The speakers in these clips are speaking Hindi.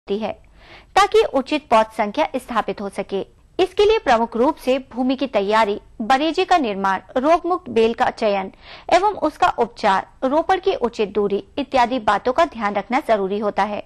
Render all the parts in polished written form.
है ताकि उचित पौध संख्या स्थापित हो सके। इसके लिए प्रमुख रूप से भूमि की तैयारी, बरेजे का निर्माण, रोग मुक्त बेल का चयन एवं उसका उपचार, रोपण की उचित दूरी इत्यादि बातों का ध्यान रखना जरूरी होता है।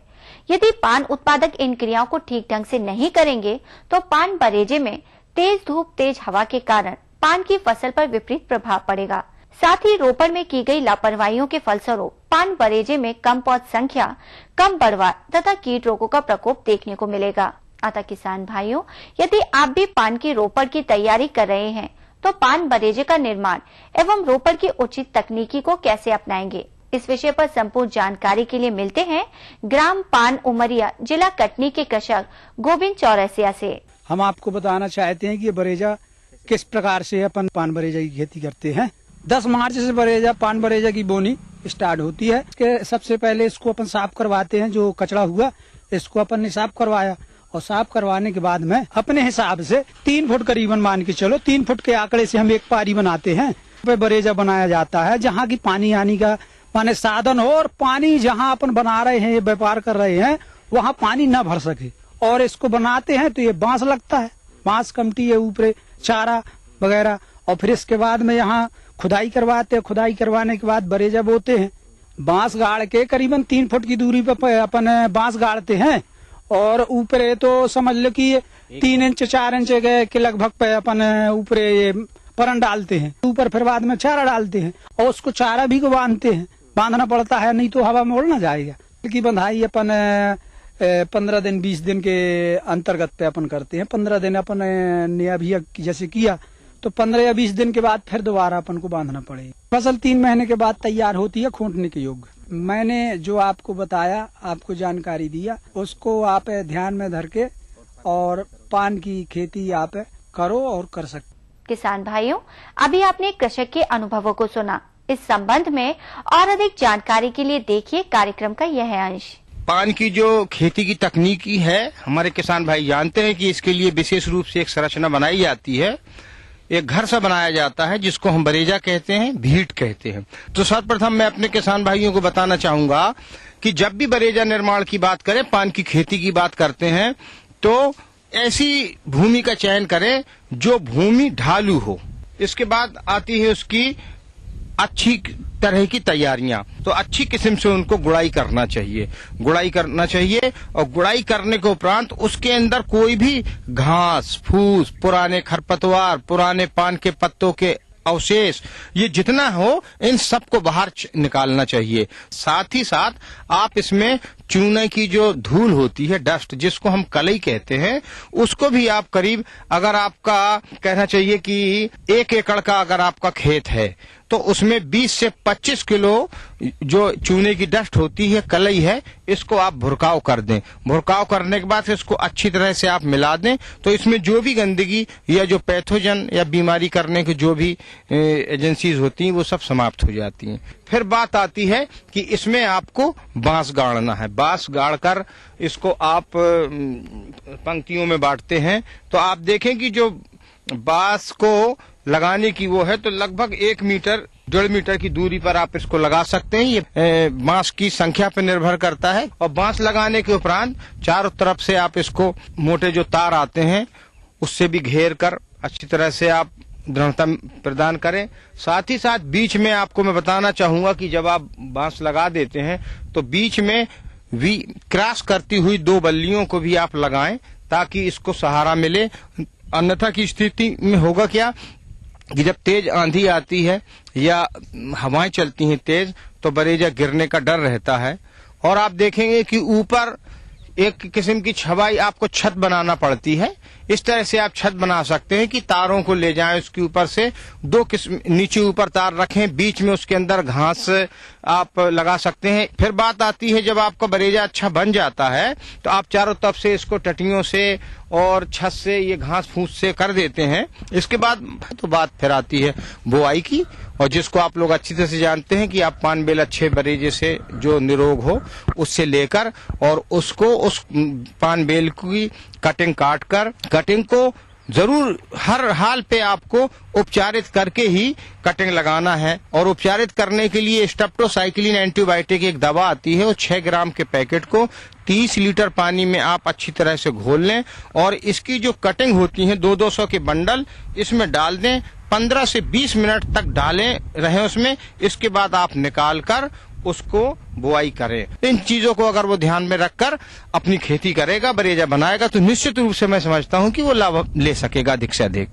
यदि पान उत्पादक इन क्रियाओं को ठीक ढंग से नहीं करेंगे तो पान बरेजे में तेज धूप, तेज हवा के कारण पान की फसल पर विपरीत प्रभाव पड़ेगा। साथ ही रोपण में की गई लापरवाहियों के फलस्वरूप पान बरेजे में कम पौध संख्या, कम बढ़वार तथा कीट रोगों का प्रकोप देखने को मिलेगा। अतः किसान भाइयों, यदि आप भी पान की रोपण की तैयारी कर रहे हैं तो पान बरेजे का निर्माण एवं रोपण की उचित तकनीकी को कैसे अपनाएंगे, इस विषय पर संपूर्ण जानकारी के लिए मिलते हैं ग्राम पान उमरिया, जिला कटनी के कृषक गोविंद चौरसिया से। हम आपको बताना चाहते हैं कि बरेजा किस प्रकार से अपन पान बरेजा की खेती करते हैं। 10 मार्च से पान बरेजा की बोनी स्टार्ट होती है। इसके सबसे पहले इसको अपन साफ करवाते हैं। जो कचड़ा हुआ इसको अपन ने साफ करवाया और साफ करवाने के बाद में अपने हिसाब से 3 फुट करीबन मान के चलो, 3 फुट के आंकड़े से हम एक पारी बनाते हैं। पे बरेजा बनाया जाता है जहाँ की पानी आने का माने साधन हो और पानी जहाँ अपन बना रहे हैं, ये व्यापार कर रहे हैं, वहाँ पानी न भर सके। और इसको बनाते हैं तो ये बांस लगता है, बांस कमटी है, ऊपर चारा वगैरह। और फिर इसके बाद में यहाँ खुदाई करवाते हैं। खुदाई करवाने के बाद बरेजा बोते हैं। बांस गाड़ के करीबन 3 फुट की दूरी पर अपन बांस गाड़ते हैं और ऊपर तो समझ लो कि 3 इंच 4 इंच के लगभग पे अपन ऊपर ये परन डालते हैं। ऊपर फिर बाद में चारा डालते हैं और उसको चारा भी को बांधते हैं, बांधना पड़ता है, नहीं तो हवा में उड़ न जाएगा। की बंधाई अपन 15 दिन 20 दिन के अंतर्गत पे अपन करते हैं। 15 दिन अपन ने अभी जैसे किया तो 15 या 20 दिन के बाद फिर दोबारा अपन को बांधना पड़ेगा। फसल 3 महीने के बाद तैयार होती है खोटने के योग्य। मैंने जो आपको बताया, आपको जानकारी दिया, उसको आप ध्यान में धर के और पान की खेती आप करो और कर सकते। किसान भाइयों, अभी आपने कृषक के अनुभवों को सुना। इस संबंध में और अधिक जानकारी के लिए देखिए कार्यक्रम का यह अंश। पान की जो खेती की तकनीकी है, हमारे किसान भाई जानते हैं कि इसके लिए विशेष रूप से एक संरचना बनाई जाती है। एक घर सा बनाया जाता है जिसको हम बरेजा कहते हैं, भीट कहते हैं। तो सर्वप्रथम मैं अपने किसान भाइयों को बताना चाहूंगा कि जब भी बरेजा निर्माण की बात करें, पान की खेती की बात करते हैं, तो ऐसी भूमि का चयन करें जो भूमि ढालू हो। इसके बाद आती है उसकी अच्छी तरह की तैयारियां। तो अच्छी किस्म से उनको गुड़ाई करना चाहिए, और गुड़ाई करने के उपरांत उसके अंदर कोई भी घास फूस, पुराने खरपतवार, पुराने पान के पत्तों के अवशेष, ये जितना हो इन सबको बाहर निकालना चाहिए। साथ ही साथ आप इसमें चूने की जो धूल होती है, डस्ट, जिसको हम कलई कहते हैं, उसको भी आप करीब, अगर आपका कहना चाहिए कि 1 एकड़ का अगर आपका खेत है तो उसमें 20 से 25 किलो जो चूने की डस्ट होती है, कलई है, इसको आप भुरकाव कर दें। भुरकाव करने के बाद इसको अच्छी तरह से आप मिला दें तो इसमें जो भी गंदगी या जो पैथोजन या बीमारी करने की जो भी एजेंसीज होती हैं वो सब समाप्त हो जाती हैं। फिर बात आती है कि इसमें आपको बांस गाड़ना है। बांस गाड़कर इसको आप पंक्तियों में बांटते हैं। तो आप देखें कि जो बांस को लगाने की वो है तो लगभग 1 मीटर 1.5 मीटर की दूरी पर आप इसको लगा सकते हैं। ये बांस की संख्या पर निर्भर करता है। और बांस लगाने के उपरांत चारों तरफ से आप इसको मोटे जो तार आते हैं उससे भी घेर कर अच्छी तरह से आप दृढ़ता प्रदान करें। साथ ही साथ बीच में आपको मैं बताना चाहूंगा कि जब आप बांस लगा देते हैं तो बीच में क्रॉस करती हुई 2 बल्लियों को भी आप लगाएं ताकि इसको सहारा मिले। अन्यथा की स्थिति में होगा क्या कि जब तेज आंधी आती है या हवाएं चलती हैं तेज, तो बरेजा गिरने का डर रहता है। और आप देखेंगे कि ऊपर एक किस्म की छवाई आपको छत बनाना पड़ती है। इस तरह से आप छत बना सकते हैं कि तारों को ले जाएं, उसके ऊपर से 2 किस्म नीचे ऊपर तार रखें, बीच में उसके अंदर घास आप लगा सकते हैं। फिर बात आती है जब आपका बरेजा अच्छा बन जाता है तो आप चारों तरफ से इसको टटियों से और छत से ये घास फूस से कर देते हैं। इसके बाद तो बात फिर आती है बुआई की, और जिसको आप लोग अच्छी तरह से जानते हैं कि आप पान बेल अच्छे बरेजे से जो निरोग हो उससे लेकर और उसको उस पान बेल की कटिंग काट कर, कटिंग को जरूर हर हाल पे आपको उपचारित करके ही कटिंग लगाना है। और उपचारित करने के लिए स्टेप्टोसाइक्लिन एंटीबायोटिक एक दवा आती है, वो 6 ग्राम के पैकेट को 30 लीटर पानी में आप अच्छी तरह से घोल लें और इसकी जो कटिंग होती है 200 के बंडल इसमें डाल दें। 15 से 20 मिनट तक डालें रहें उसमें। इसके बाद आप निकाल कर उसको बुआई करें। इन चीजों को अगर वो ध्यान में रखकर अपनी खेती करेगा, बरेजा बनाएगा, तो निश्चित रूप से मैं समझता हूं कि वो लाभ ले सकेगा अधिक से अधिक।